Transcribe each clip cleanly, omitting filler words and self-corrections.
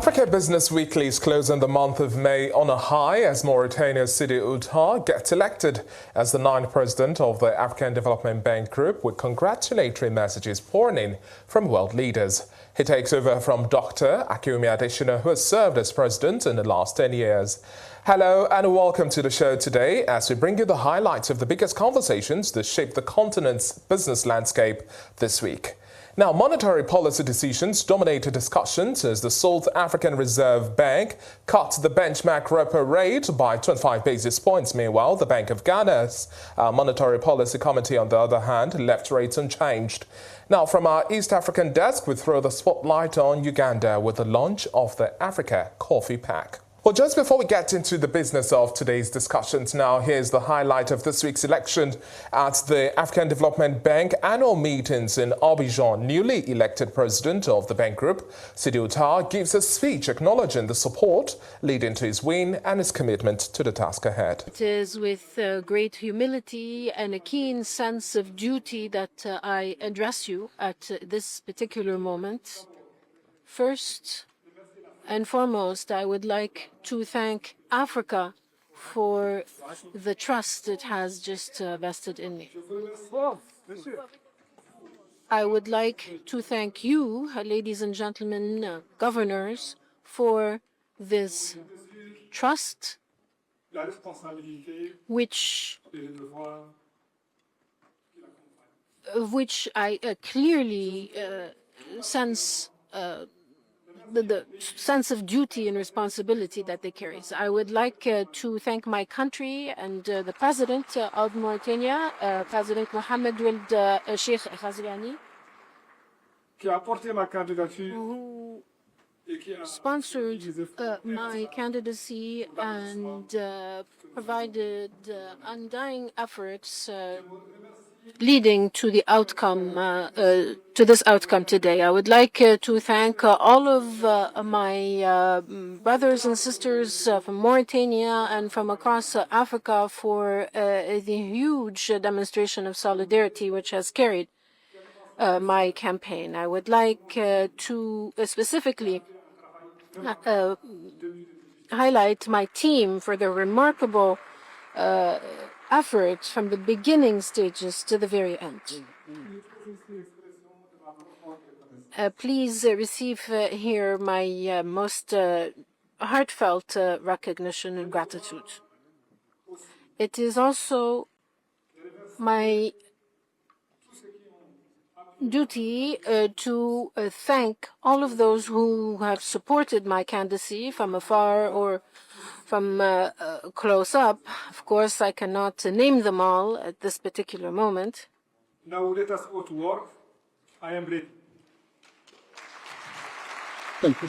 Africa Business Weekly is closing the month of May on a high as Mauritania's Sidi Ould Tah gets elected as the 9th president of the African Development Bank Group, with congratulatory messages pouring in from world leaders. He takes over from Dr. Akinwumi Adesina, who has served as president in the last 10 years. Hello and welcome to the show today as we bring you the highlights of the biggest conversations that shape the continent's business landscape this week. Now, monetary policy decisions dominated discussions as the South African Reserve Bank cut the benchmark repo rate by 25 basis points. Meanwhile, the Bank of Ghana's Monetary Policy Committee, on the other hand, left rates unchanged. Now, from our East African desk, we throw the spotlight on Uganda with the launch of the Africa Coffee Pack. Well, just before we get into the business of today's discussions, now here's the highlight of this week's election at the African Development Bank annual meetings in Abidjan. Newly elected president of the bank group, Sidi Ould Tah, gives a speech acknowledging the support leading to his win and his commitment to the task ahead. It is with great humility and a keen sense of duty that I address you at this particular moment. First and foremost, I would like to thank Africa for the trust it has just vested in me. I would like to thank you, ladies and gentlemen, governors, for this trust, which I clearly sense the sense of duty and responsibility that they carry. So I would like to thank my country and the president of Mauritania, President Mohamed Ould Sheikh Ghazouani, who sponsored my candidacy and provided undying efforts leading to the outcome, to this outcome today. I would like to thank all of my brothers and sisters from Mauritania and from across Africa for the huge demonstration of solidarity which has carried my campaign. I would like to specifically highlight my team for their remarkable efforts from the beginning stages to the very end. Please receive here my most heartfelt recognition and gratitude. It is also my duty to thank all of those who have supported my candidacy from afar or from close up. Of course, I cannot name them all at this particular moment. Now let us go to work. I am ready. Thank you.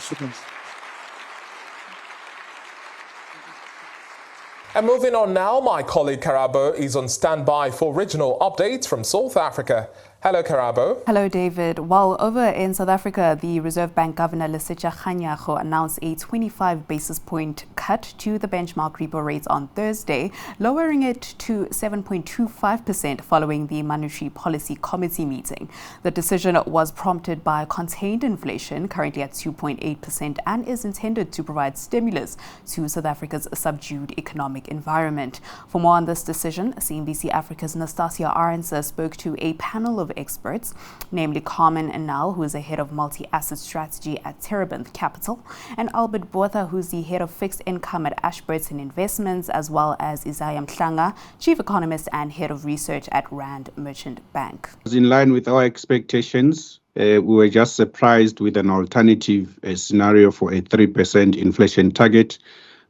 And moving on now, my colleague Karabo is on standby for regional updates from South Africa. Hello, Karabo. Hello, David. Well, over in South Africa, the Reserve Bank Governor Lesetja Kganyago announced a 25 basis point cut to the benchmark repo rate on Thursday, lowering it to 7.25% following the Monetary Policy Committee meeting. The decision was prompted by contained inflation, currently at 2.8%, and is intended to provide stimulus to South Africa's subdued economic environment. For more on this decision, CNBC Africa's Nastasia Arendse spoke to a panel of experts, namely Carmen Enal, who is the head of multi-asset strategy at Terebinth Capital, and Albert Botha, who's the head of fixed income at Ashburton Investments, as well as Isaiah Mhlanga, chief economist and head of research at Rand Merchant Bank. In line with our expectations, we were just surprised with an alternative scenario for a 3% inflation target.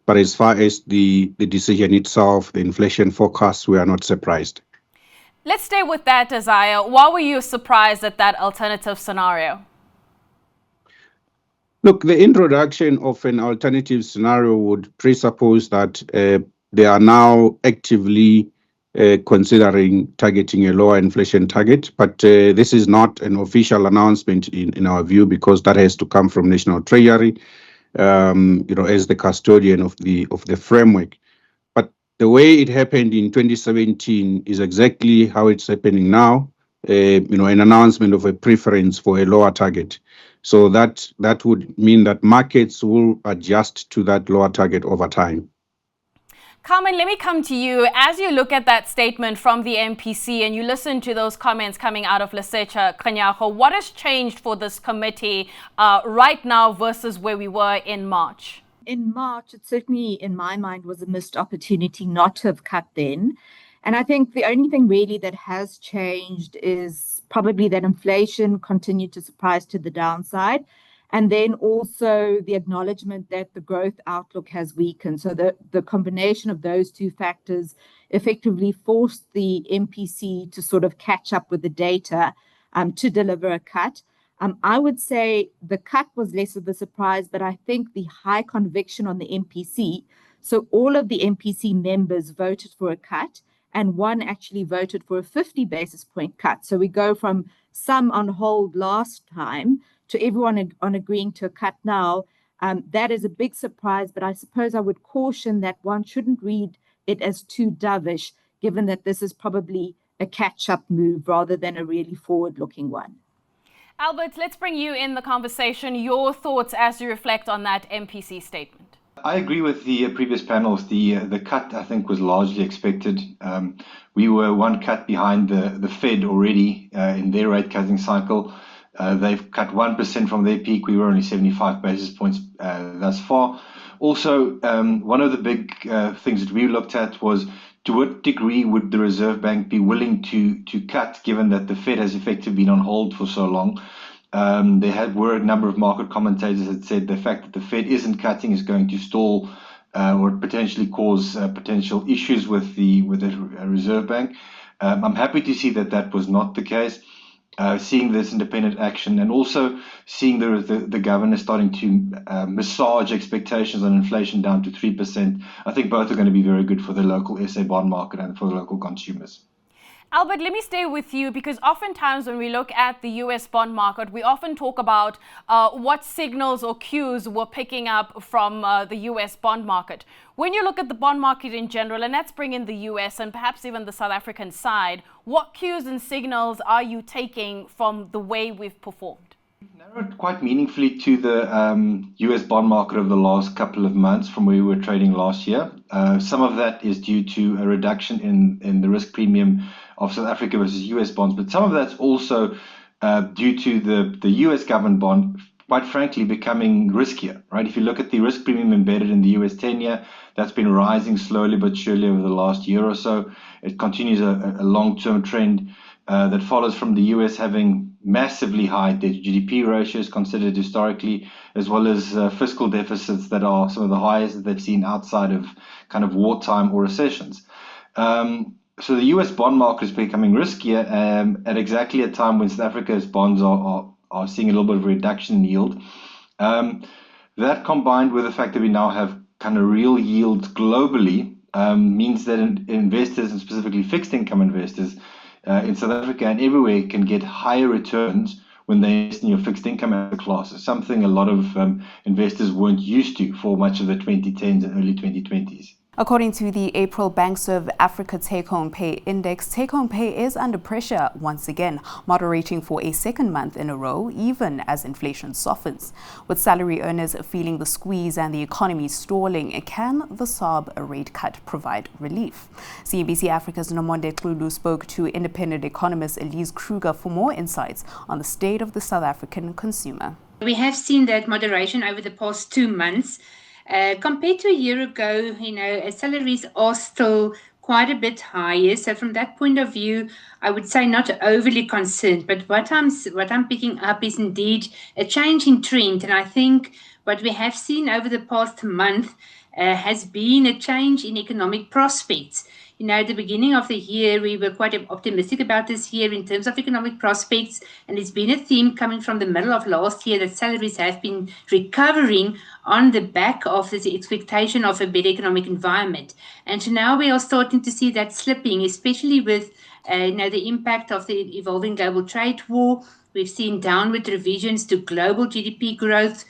But as far as the decision itself, the inflation forecast, we are not surprised. Let's stay with that, Isaiah. Why were you surprised at that alternative scenario? Look, the introduction of an alternative scenario would presuppose that they are now actively considering targeting a lower inflation target. But this is not an official announcement in our view, because that has to come from National Treasury, as the custodian of the framework. The way it happened in 2017 is exactly how it's happening now. an announcement of a preference for a lower target. So that would mean that markets will adjust to that lower target over time. Carmen, let me come to you. As you look at that statement from the MPC and you listen to those comments coming out of Lesetja Kganyago, what has changed for this committee right now versus where we were in March? In March, it certainly, in my mind, was a missed opportunity not to have cut then. And I think the only thing really that has changed is probably that inflation continued to surprise to the downside. And then also the acknowledgement that the growth outlook has weakened. So the combination of those two factors effectively forced the MPC to sort of catch up with the data to deliver a cut. I would say the cut was less of a surprise, but I think the high conviction on the MPC, so all of the MPC members voted for a cut, and one actually voted for a 50 basis point cut. So we go from some on hold last time to everyone on agreeing to a cut now. That is a big surprise, but I suppose I would caution that one shouldn't read it as too dovish, given that this is probably a catch-up move rather than a really forward-looking one. Albert, let's bring you in the conversation. Your thoughts as you reflect on that MPC statement. I agree with the previous panels. The cut, I think, was largely expected. We were one cut behind the Fed already in their rate cutting cycle. They've cut 1% from their peak. We were only 75 basis points thus far. Also, one of the big things that we looked at was to what degree would the Reserve Bank be willing to cut, given that the Fed has effectively been on hold for so long. There were a number of market commentators that said the fact that the Fed isn't cutting is going to stall or potentially cause potential issues with the Reserve Bank. I'm happy to see that was not the case. Seeing this independent action and also seeing the governor starting to massage expectations on inflation down to 3%, I think both are going to be very good for the local SA bond market and for the local consumers. Albert, let me stay with you because oftentimes when we look at the US bond market, we often talk about what signals or cues we're picking up from the US bond market. When you look at the bond market in general, and let's bring in the US and perhaps even the South African side, what cues and signals are you taking from the way we've performed? We've narrowed quite meaningfully to the US bond market over the last couple of months from where we were trading last year. Some of that is due to a reduction in the risk premium of South Africa versus US bonds, but some of that's also due to the US government bond, quite frankly, becoming riskier, right? If you look at the risk premium embedded in the US 10-year, that's been rising slowly but surely over the last year or so. It continues a long-term trend that follows from the US having massively high debt to GDP ratios considered historically, as well as fiscal deficits that are some of the highest that they've seen outside of kind of wartime or recessions. So the US bond market is becoming riskier at exactly a time when South Africa's bonds are seeing a little bit of a reduction in yield. That combined with the fact that we now have kind of real yields globally means that investors, and specifically fixed income investors in South Africa and everywhere, can get higher returns when they invest in your fixed income asset classes, something a lot of investors weren't used to for much of the 2010s and early 2020s. According to the April BankServ Africa Take-Home Pay Index, take-home pay is under pressure once again, moderating for a second month in a row, even as inflation softens. With salary earners feeling the squeeze and the economy stalling, can the SARB rate cut provide relief? CNBC Africa's Nomonde Xulu spoke to independent economist Elise Kruger for more insights on the state of the South African consumer. We have seen that moderation over the past 2 months. Compared to a year ago, salaries are still quite a bit higher. So from that point of view, I would say not overly concerned. But what I'm picking up is indeed a change in trend. And I think what we have seen over the past month has been a change in economic prospects. At the beginning of the year, we were quite optimistic about this year in terms of economic prospects. And it's been a theme coming from the middle of last year that salaries have been recovering on the back of this expectation of a better economic environment. And so now we are starting to see that slipping, especially with the impact of the evolving global trade war, We've seen downward revisions to global GDP growth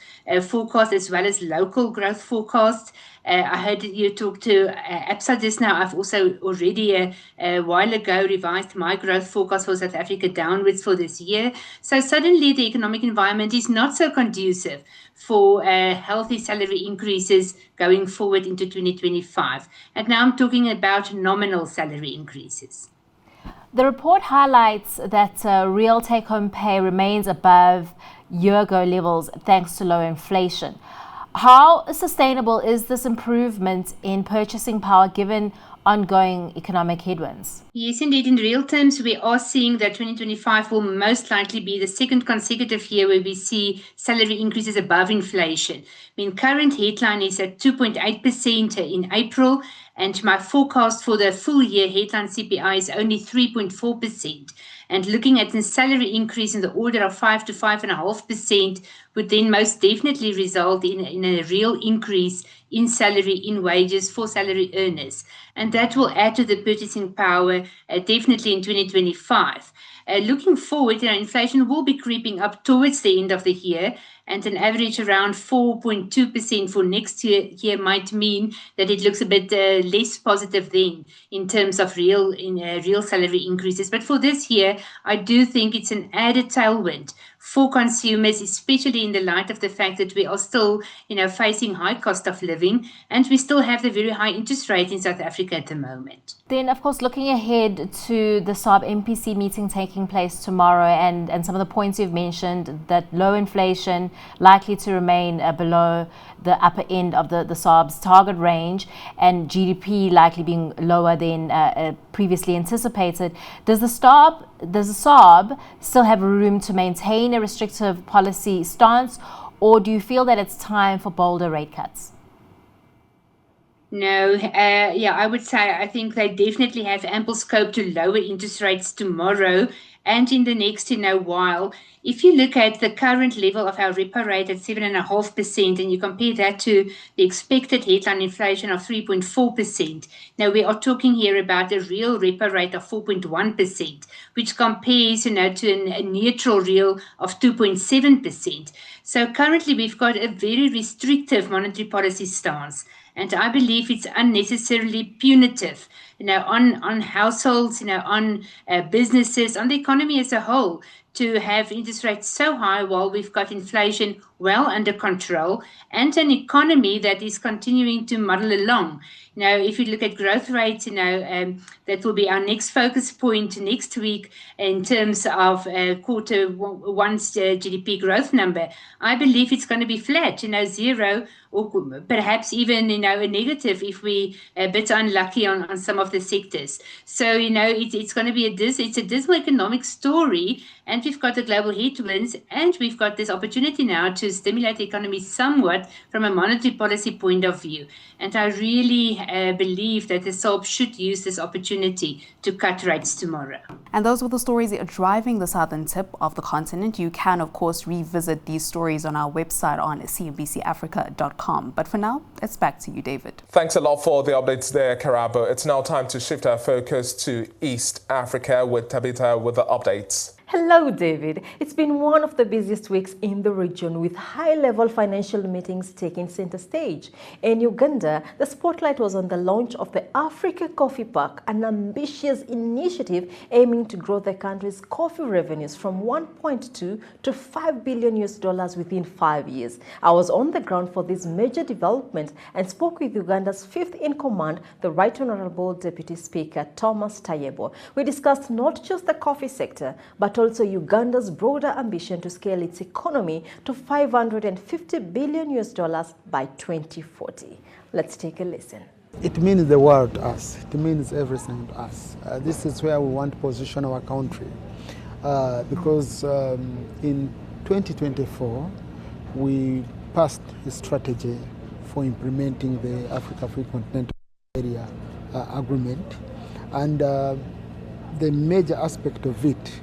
forecast as well as local growth forecasts. I heard you talk to ABSA just now. I've also already a while ago revised my growth forecast for South Africa downwards for this year. So suddenly the economic environment is not so conducive for healthy salary increases going forward into 2025. And now I'm talking about nominal salary increases. The report highlights that real take-home pay remains above year-ago levels thanks to low inflation. How sustainable is this improvement in purchasing power given ongoing economic headwinds? Yes, indeed. In real terms, we are seeing that 2025 will most likely be the second consecutive year where we see salary increases above inflation. I mean, current headline is at 2.8% in April, and my forecast for the full year headline CPI is only 3.4%. And looking at the salary increase in the order of 5 to 5.5% would then most definitely result in a real increase in salary, in wages for salary earners. And that will add to the purchasing power definitely in 2025. Looking forward, inflation will be creeping up towards the end of the year, and an average around 4.2% for next year might mean that it looks a bit less positive then in terms of real salary increases. But for this year, I do think it's an added tailwind for consumers, especially in the light of the fact that we are still, facing high cost of living, and we still have the very high interest rate in South Africa at the moment. Then, of course, looking ahead to the SARB MPC meeting taking place tomorrow and some of the points you've mentioned, that low inflation likely to remain below the upper end of the SARB's target range, and GDP likely being lower than previously anticipated. Does the SARB still have room to maintain a restrictive policy stance, or do you feel that it's time for bolder rate cuts? No, I would say I think they definitely have ample scope to lower interest rates tomorrow and in the next while. If you look at the current level of our repo rate at 7.5% and you compare that to the expected headline inflation of 3.4%, now we are talking here about a real repo rate of 4.1%, which compares to a neutral real of 2.7%. So currently we've got a very restrictive monetary policy stance, and I believe it's unnecessarily punitive on households, on businesses, on the economy as a whole, to have interest rates so high while we've got inflation well under control and an economy that is continuing to muddle along. Now, if you look at growth rates, that will be our next focus point next week in terms of quarter one's GDP growth number. I believe it's going to be flat, zero, or perhaps even, a negative if we a bit unlucky on some of the sectors. So, it's going to be it's a dismal economic story, and we've got the global headwinds, and we've got this opportunity now to stimulate the economy somewhat from a monetary policy point of view. And I really believe that the SARB should use this opportunity to cut rates tomorrow. And those were the stories driving the southern tip of the continent. You can, of course, revisit these stories on our website on CNBCAfrica.com. But for now, it's back to you, David. Thanks a lot for the updates there, Karabo. It's now time to shift our focus to East Africa with Tabitha with the updates. Hello, David. It's been one of the busiest weeks in the region, with high-level financial meetings taking center stage. In Uganda, the spotlight was on the launch of the Africa Coffee Park, an ambitious initiative aiming to grow the country's coffee revenues from $1.2 to $5 billion within 5 years. I was on the ground for this major development and spoke with Uganda's fifth-in-command, the Right Honourable Deputy Speaker Thomas Tayebo. We discussed not just the coffee sector, but also Uganda's broader ambition to scale its economy to $550 billion by 2040. Let's take a listen. It means the world to us. It means everything to us. This is where we want to position our country. Because in 2024, we passed a strategy for implementing the Africa Free Continental Area Agreement. And the major aspect of it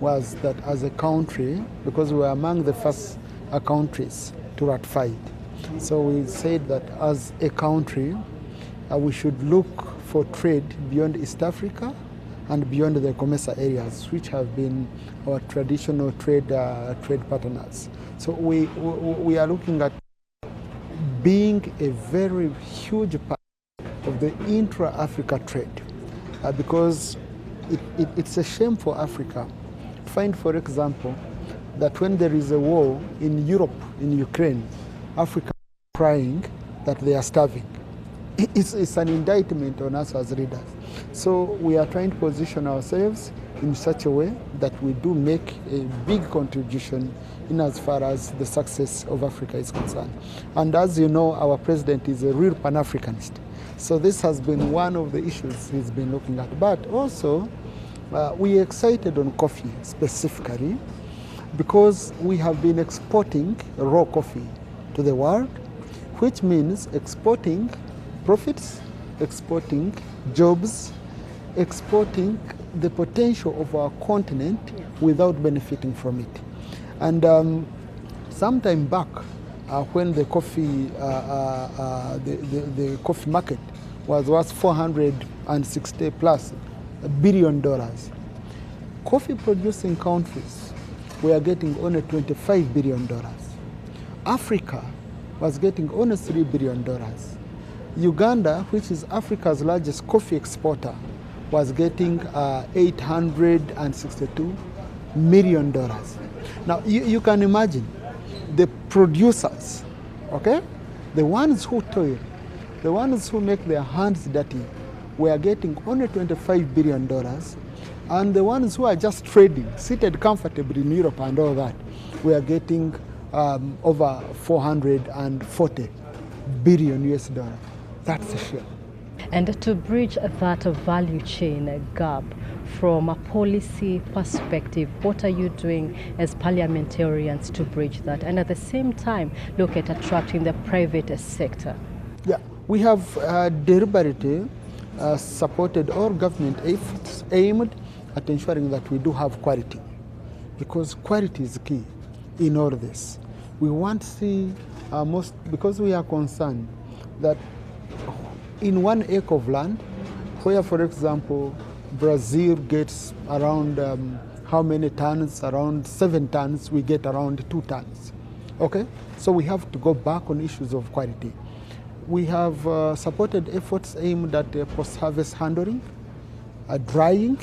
was that as a country, because we were among the first countries to ratify it, so we said that as a country, we should look for trade beyond East Africa and beyond the COMESA areas, which have been our traditional trade partners. So we are looking at being a very huge part of the intra-Africa trade, because it's a shame for Africa. Find, for example, that when there is a war in Europe, in Ukraine, Africa is crying that they are starving. It's an indictment on us as leaders. So we are trying to position ourselves in such a way that we do make a big contribution in as far as the success of Africa is concerned. And as you know, our president is a real Pan-Africanist. So this has been one of the issues he's been looking at. But also, we are excited on coffee specifically because we have been exporting raw coffee to the world, which means exporting profits, exporting jobs, exporting the potential of our continent without benefiting from it. And some time back, when the coffee, the coffee market was worth $460+ billion, coffee producing countries were getting only $25 billion. Africa was getting only $3 billion. Uganda, which is Africa's largest coffee exporter, was getting $862 million. Now, you can imagine the producers, okay? The ones who toil, the ones who make their hands dirty, were getting only $25 billion. And the ones who are just trading, seated comfortably in Europe and all that, were getting over $440 billion US. That's a share. And to bridge that value chain gap from a policy perspective, what are you doing as parliamentarians to bridge that? And at the same time, look at attracting the private sector. Yeah, we have deliberately supported all government efforts aimed at ensuring that we do have quality, because quality is key in all this. We want to see because we are concerned that in 1 acre of land, where, for example, Brazil gets around how many tons? Around 7 tons, we get around 2 tons. Okay? So we have to go back on issues of quality. We have supported efforts aimed at post-harvest handling, drying,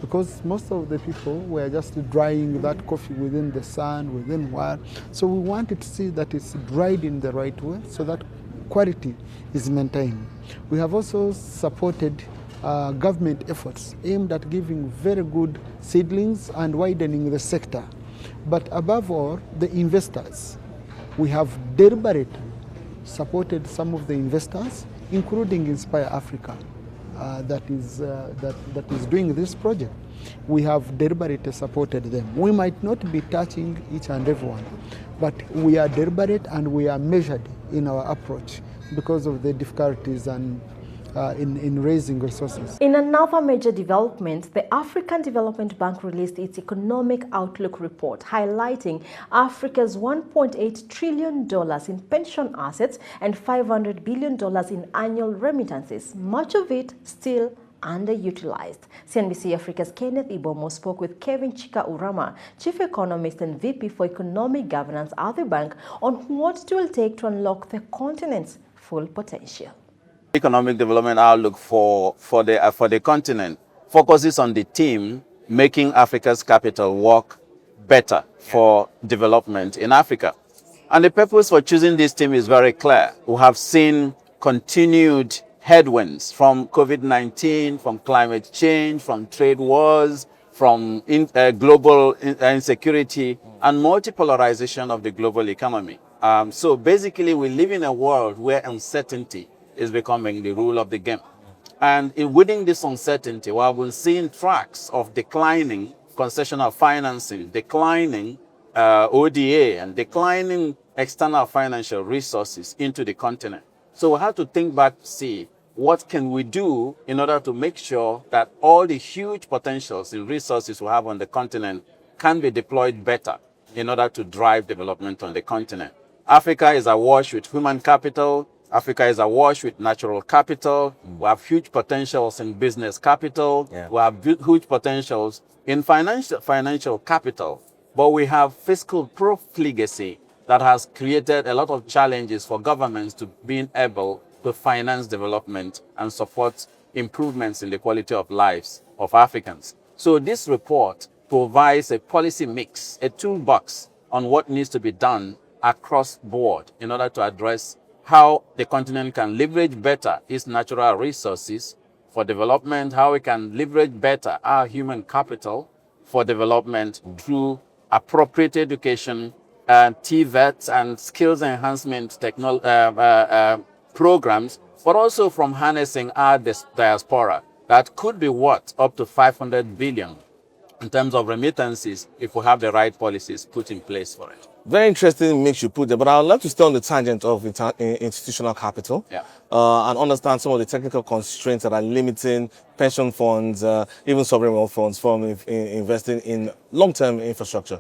because most of the people were just drying that coffee within the sun, within what. So we wanted to see that it's dried in the right way so that quality is maintained. We have also supported government efforts aimed at giving very good seedlings and widening the sector. But above all, the investors. We have deliberately supported some of the investors, including Inspire Africa, that is doing this project. We have deliberately supported them. We might not be touching each and every one, but we are deliberate and we are measured in our approach because of the difficulties and in raising resources. In another major development, the African Development Bank released its Economic Outlook report, highlighting Africa's $1.8 trillion in pension assets and $500 billion in annual remittances, much of it still underutilized. CNBC Africa's Kenneth Ibomo spoke with Kevin Chika Urama, Chief Economist and VP for Economic Governance at the bank, on what it will take to unlock the continent's full potential. Economic development outlook for the continent focuses on the theme making Africa's capital work better for development in Africa. And the purpose for choosing this theme is very clear. We have seen continued headwinds from COVID-19, from climate change, from trade wars, from global insecurity and multipolarization of the global economy. So basically, we live in a world where uncertainty is becoming the rule of the game. And within this uncertainty, we have been seeing tracks of declining concessional financing, declining ODA, and declining external financial resources into the continent. So we have to think back to see what can we do in order to make sure that all the huge potentials in resources we have on the continent can be deployed better in order to drive development on the continent. Africa is awash with human capital, Africa is awash with natural capital. We have huge potentials in business capital. We have huge potentials in financial capital. But we have fiscal profligacy that has created a lot of challenges for governments to being able to finance development and support improvements in the quality of lives of Africans. So this report provides a policy mix, a toolbox on what needs to be done across board in order to address how the continent can leverage better its natural resources for development, how we can leverage better our human capital for development through appropriate education, TVET and skills enhancement programs, but also from harnessing our diaspora that could be worth up to 500 billion in terms of remittances if we have the right policies put in place for it. Very interesting mix you put there, but I would love to stay on the tangent of institutional capital and understand some of the technical constraints that are limiting pension funds, even sovereign wealth funds from investing in long-term infrastructure.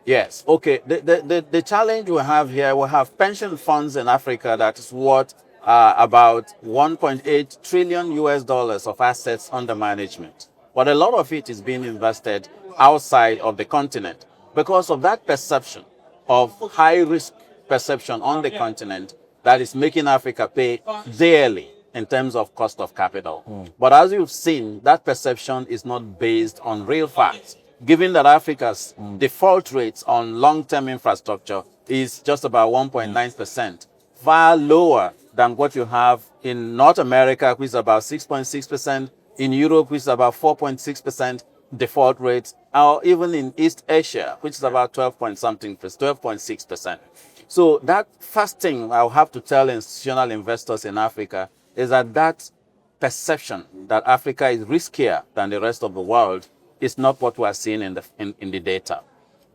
Yes, okay. The challenge we have here, we have pension funds in Africa that is worth about 1.8 trillion US dollars of assets under management. But a lot of it is being invested outside of the continent because of that perception of high risk perception on the continent that is making Africa pay dearly in terms of cost of capital. But as you've seen, that perception is not based on real facts. Given that Africa's default rates on long-term infrastructure is just about 1.9%, far lower than what you have in North America, which is about 6.6%, in Europe, which is about 4.6% default rates, or even in East Asia, which is about 12.6%. So that first thing I'll have to tell institutional investors in Africa is that perception that Africa is riskier than the rest of the world is not what we are seeing in the data.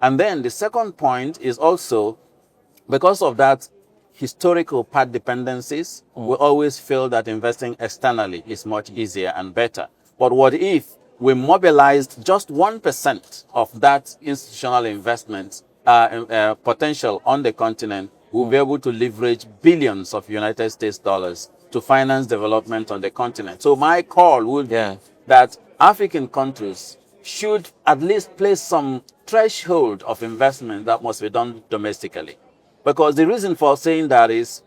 And then the second point is also because of that historical path dependencies, we always feel that investing externally is much easier and better. But what if we mobilized just 1% of that institutional investment potential on the continent? We'll be able to leverage billions of United States dollars to finance development on the continent. So my call would be that African countries should at least place some threshold of investment that must be done domestically. Because the reason for saying that is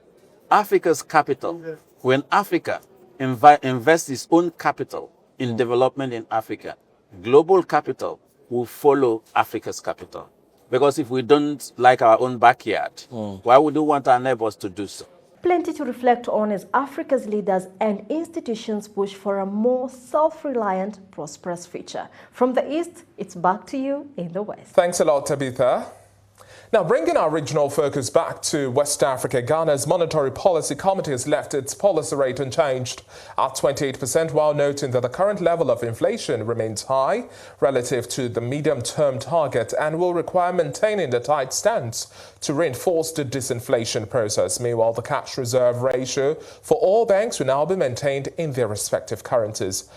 Africa's capital, when Africa invests its own capital in development in Africa, global capital will follow Africa's capital. Because if we don't like our own backyard, why would we want our neighbors to do so? Plenty to reflect on as Africa's leaders and institutions push for a more self-reliant, prosperous future. From the East, it's back to you in the West. Thanks a lot, Tabitha. Now, bringing our regional focus back to West Africa, Ghana's Monetary Policy Committee has left its policy rate unchanged at 28%, while noting that the current level of inflation remains high relative to the medium-term target and will require maintaining the tight stance to reinforce the disinflation process. Meanwhile, the cash reserve ratio for all banks will now be maintained in their respective currencies.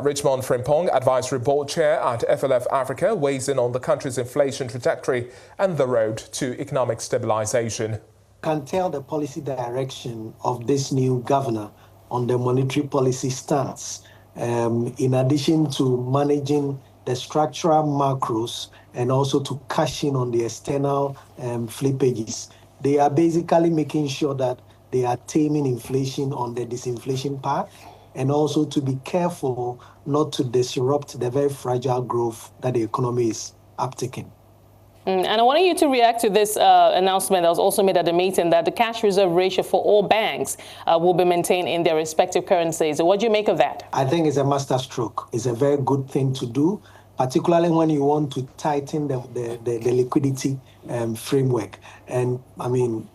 Richmond Frimpong, Advisory Board Chair at FLF Africa, weighs in on the country's inflation trajectory and the road to economic stabilization. Can tell the policy direction of this new governor on the monetary policy stance, in addition to managing the structural macros and also to cash in on the external flippages. They are basically making sure that they are taming inflation on the disinflation path and also to be careful not to disrupt the very fragile growth that the economy is uptaking. And I wanted you to react to this announcement that was also made at the meeting that the cash reserve ratio for all banks will be maintained in their respective currencies. So what do you make of that? I think it's a masterstroke. It's a very good thing to do, particularly when you want to tighten the liquidity framework. And I mean,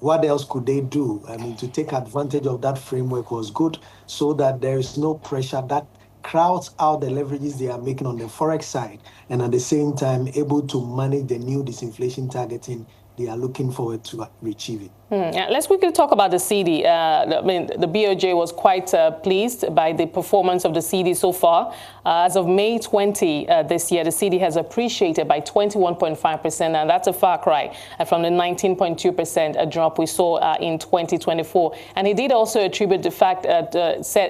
what else could they do? I mean, to take advantage of that framework was good so that there is no pressure that crowds out the leverages they are making on the forex side and at the same time able to manage the new disinflation target in they are looking forward to achieving. Let's quickly talk about the Cedi. The BOJ was quite pleased by the performance of the Cedi so far. As of May 20 this year, the Cedi has appreciated by 21.5%, and that's a far cry from the 19.2% drop we saw in 2024. And he did also attribute the fact that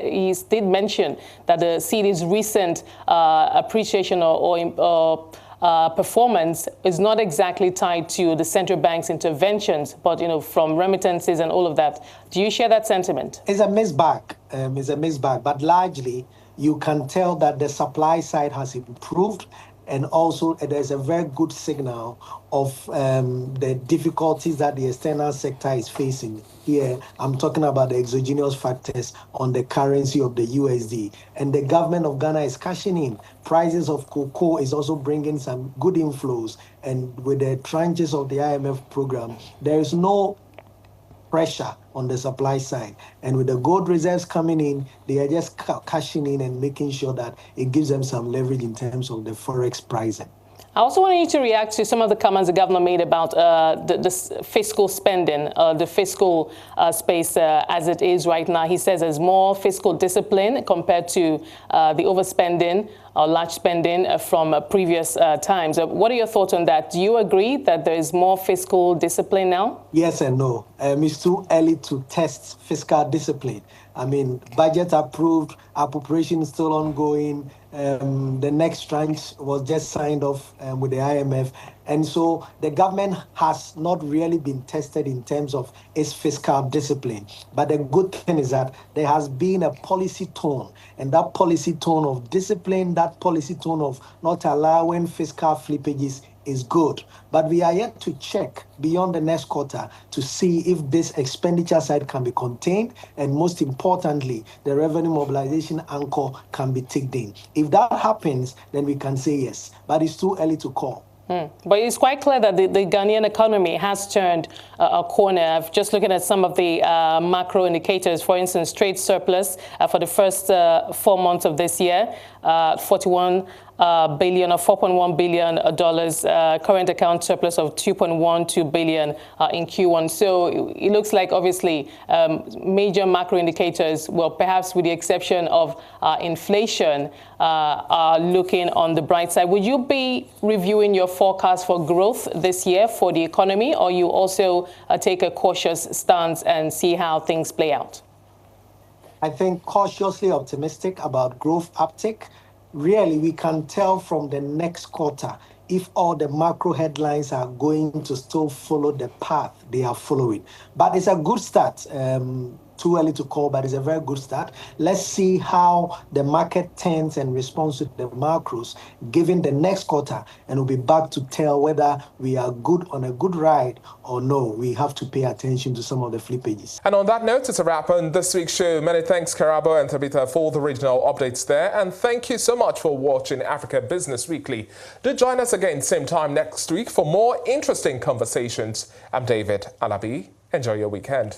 he did mention that the Cedi's recent appreciation or performance is not exactly tied to the central bank's interventions, but from remittances and all of that. Do you share that sentiment? It's a mixed bag. But largely you can tell that the supply side has improved, and also there's a very good signal of the difficulties that the external sector is facing. Here, I'm talking about the exogenous factors on the currency of the USD. And the government of Ghana is cashing in. Prices of cocoa is also bringing some good inflows. And with the tranches of the IMF program, there is no pressure on the supply side. And with the gold reserves coming in, they are just cashing in and making sure that it gives them some leverage in terms of the forex pricing. I also want you to react to some of the comments the governor made about the fiscal spending, the fiscal space as it is right now. He says there's more fiscal discipline compared to the overspending or large spending from previous times. What are your thoughts on that? Do you agree that there is more fiscal discipline now? Yes and no. It's too early to test fiscal discipline. I mean, budget approved, appropriation is still ongoing. The next tranche was just signed off with the IMF. And so the government has not really been tested in terms of its fiscal discipline. But the good thing is that there has been a policy tone, and that policy tone of discipline, that policy tone of not allowing fiscal flippages is good. But we are yet to check beyond the next quarter to see if this expenditure side can be contained, and most importantly, the revenue mobilization anchor can be ticked in. If that happens, then we can say yes, but it's too early to call. But it's quite clear that the Ghanaian economy has turned a corner. I've just looking at some of the macro indicators. For instance, trade surplus for the first 4 months of this year, 41 billion or $4.1 billion, current account surplus of 2.12 billion in Q1. So it looks like obviously major macro indicators, well, perhaps with the exception of inflation, are looking on the bright side. Would you be reviewing your forecast for growth this year for the economy, or you also take a cautious stance and see how things play out? I think cautiously optimistic about growth uptick. Really, we can tell from the next quarter if all the macro headlines are going to still follow the path they are following. But it's a good start. Too early to call, but it's a very good start. Let's see how the market turns and responds to the macros given the next quarter, and we'll be back to tell whether we are good on a good ride or no. We have to pay attention to some of the flippages. And on that note, it's a wrap on this week's show. Many thanks, Karabo and Tabitha, for the regional updates there. And thank you so much for watching Africa Business Weekly. Do join us again same time next week for more interesting conversations. I'm David Alabi. Enjoy your weekend.